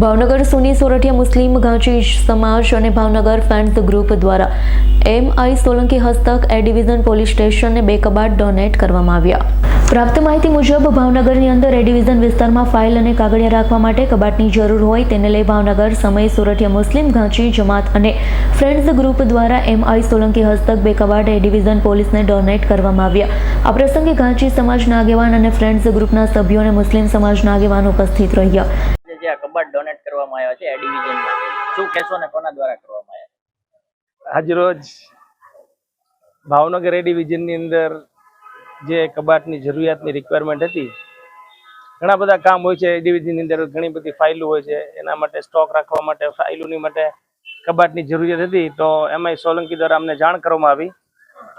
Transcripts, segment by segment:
ભાવનગર સુની સોરઠિયા મુસ્લિમ ઘાંચી સમાજ અને Bhavnagar friends group દ્વારા એમ.આઈ. સોલંકી હસ્તક એ ડિવિઝન પોલીસ સ્ટેશનને 2 કબાટ ડોનેટ કરવામાં આવ્યા। પ્રાપ્ત માહિતી મુજબ ભાવનગરની અંદર એ ડિવિઝન વિસ્તારમાં ફાઇલ અને કાગળિયા રાખવા માટે કબાટની જરૂર હોય તેને લઈ ભાવનગર સમય સોરઠિયા મુસ્લિમ ઘાંચી જમાત અને ફ્રેન્ડ્સ ગ્રુપ દ્વારા એમ.આઈ. સોલંકી હસ્તક 2 કબાટ એ ડિવિઝન પોલીસને ડોનેટ કરવામાં આવ્યા। આ પ્રસંગે ઘાંચી સમાજના આગેવાન અને ફ્રેન્ડ્સ ગ્રુપના સભ્યો અને મુસ્લિમ સમાજના આગેવાનો ઉપસ્થિત રહ્યા। જે આ કબાટ ડોનેટ કરવામાં આવ્યા છે એ ડિવિઝનમાં, શું કહેશો ને કોના દ્વારા કરવામાં આવ્યા? આજરોજ ભાવનગર એ ડિવિઝનની અંદર જે કબાટની જરૂરિયાતની રિક્વાયરમેન્ટ હતી, ઘણા બધા કામ હોય છે એ ડિવિઝનની અંદર, ઘણી બધી ફાઇલો હોય છે, એના માટે સ્ટોક રાખવા માટે ફાઇલોની માટે કબાટની જરૂરિયાત હતી। તો એમ.આઈ. સોલંકી દ્વારા અમને જાણ કરવામાં આવી,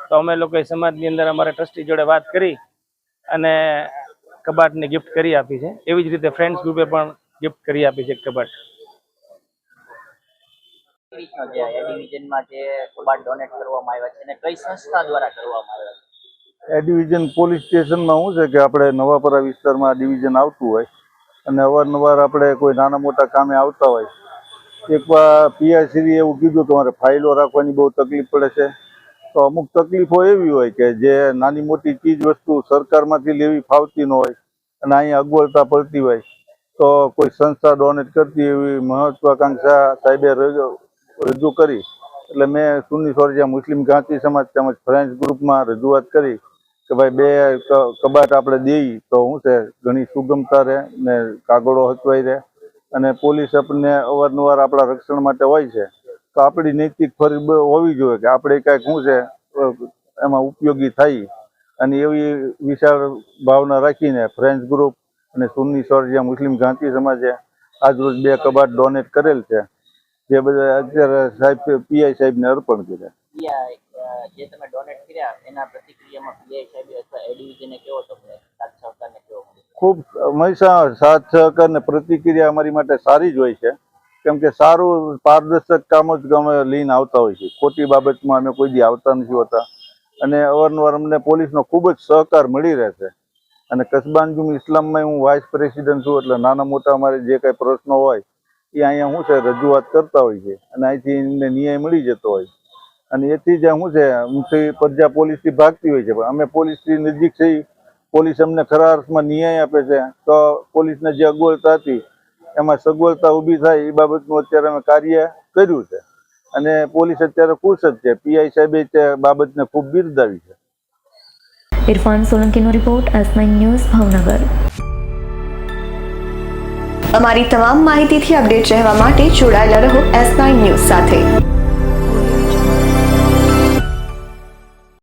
તો અમે લોકોએ સમાજની અંદર અમારા ટ્રસ્ટી જોડે વાત કરી અને કબાટની ગિફ્ટ કરી આપી છે। એવી જ રીતે ફ્રેન્ડ્સ ગ્રુપે પણ ગિફ્ટ કરી આપી છે કબાટ। જે એ ડિવિઝનમાં જે કબાટ ડોનેટ કરવામાં આવ્યા છે અને કઈ સંસ્થા દ્વારા કરવામાં આવ્યા છે? એ ડિવિઝન પોલીસ સ્ટેશનમાં શું છે કે આપણે નવાપરા વિસ્તારમાં ડિવિઝન આવતું હોય અને અવારનવાર આપણે કોઈ નાના મોટા કામે આવતા હોય। એકવાર પીઆઈશ્રીએ એવું કીધું કે મારે ફાઇલો રાખવાની બહુ તકલીફ પડે છે, તો અમુક તકલીફો એવી હોય કે જે નાની મોટી ચીજ વસ્તુ સરકારમાંથી લેવી ફાવતી ન હોય અને અહીંયા અગવડતા પડતી હોય, તો કોઈ સંસ્થા ડોનેટ કરતી એવી મહત્વાકાંક્ષા સાહેબે રજૂ કરી, એટલે મેં સુન્ની સોરઠિયા મુસ્લિમ ઘાંચી સમાજ તેમજ ફ્રેન્ડ્સ ગ્રુપમાં રજૂઆત કરી કે ભાઈ 2 કબાટ આપણે દઈએ તો શું છે ઘણી સુગમતા રહે ને કાગળો હચવાઈ રહે, અને પોલીસ આપણને અવારનવાર આપણા રક્ષણ માટે હોય છે, તો આપણી નૈતિક ફરજ હોવી જોઈએ કે આપણે કાંઈક શું છે એમાં ઉપયોગી થાય। અને એવી વિશાળ ભાવના રાખીને ફ્રેન્ડ્સ ગ્રુપ અને સુન્ની સોરઠિયા મુસ્લિમ ઘાંચી સમાજે આજરોજ 2 કબાટ ડોનેટ કરેલ છે, જે બધા અત્યારે સાહેબ પીઆઈ સાહેબને અર્પણ કર્યા। જે તમે ડોનેટ કર્યા એના પ્રતિક્રિયામાં પીઆઈ સાહેબ અથવા એ ડિવિઝને કેવો તમને સાથ સહકારને કેવો? ખૂબ હંમેશા સાથ સહકાર ને પ્રતિક્રિયા અમારી માટે સારી જ હોય છે, કેમ કે સારું પારદર્શક કામ જ અમે લઈને આવતા હોય છે। ખોટી બાબતમાં અમે કોઈ દી આવતા નથી હોતા અને અવારનવાર અમને પોલીસનો ખૂબ જ સહકાર મળી રહે છે। અને કસ્બા અંજુમ ઇસ્લામમાં હું વાઇસ પ્રેસિડેન્ટ છું, એટલે નાના મોટા અમારે જે કાંઈ પ્રશ્નો હોય એ અહીંયા શું છે રજૂઆત કરતા હોય છે અને અહીંથી એમને ન્યાય મળી જતો હોય, અને એથી જ શું છે ઊંચી પ્રજા પોલીસથી ભાગતી હોય છે, પણ અમે પોલીસથી નજીક છીએ, પોલીસ અમને ખરા અર્થમાં ન્યાય આપે છે, તો પોલીસને જે અગવડતા હતી એમાં સગવડતા ઊભી થાય એ બાબતનું અત્યારે અમે કાર્ય કર્યું છે અને પોલીસ અત્યારે ખુશ જ છે। પીઆઈ સાહેબે તે બાબતને ખૂબ બિરદાવી છે। ઇરફાન સોલંકીનો રિપોર્ટ, S9 ન્યૂઝ, ભાવનગર। અમારી તમામ માહિતીથી અપડેટ રહેવા માટે જોડાયેલા રહો S9 ન્યૂઝ સાથે।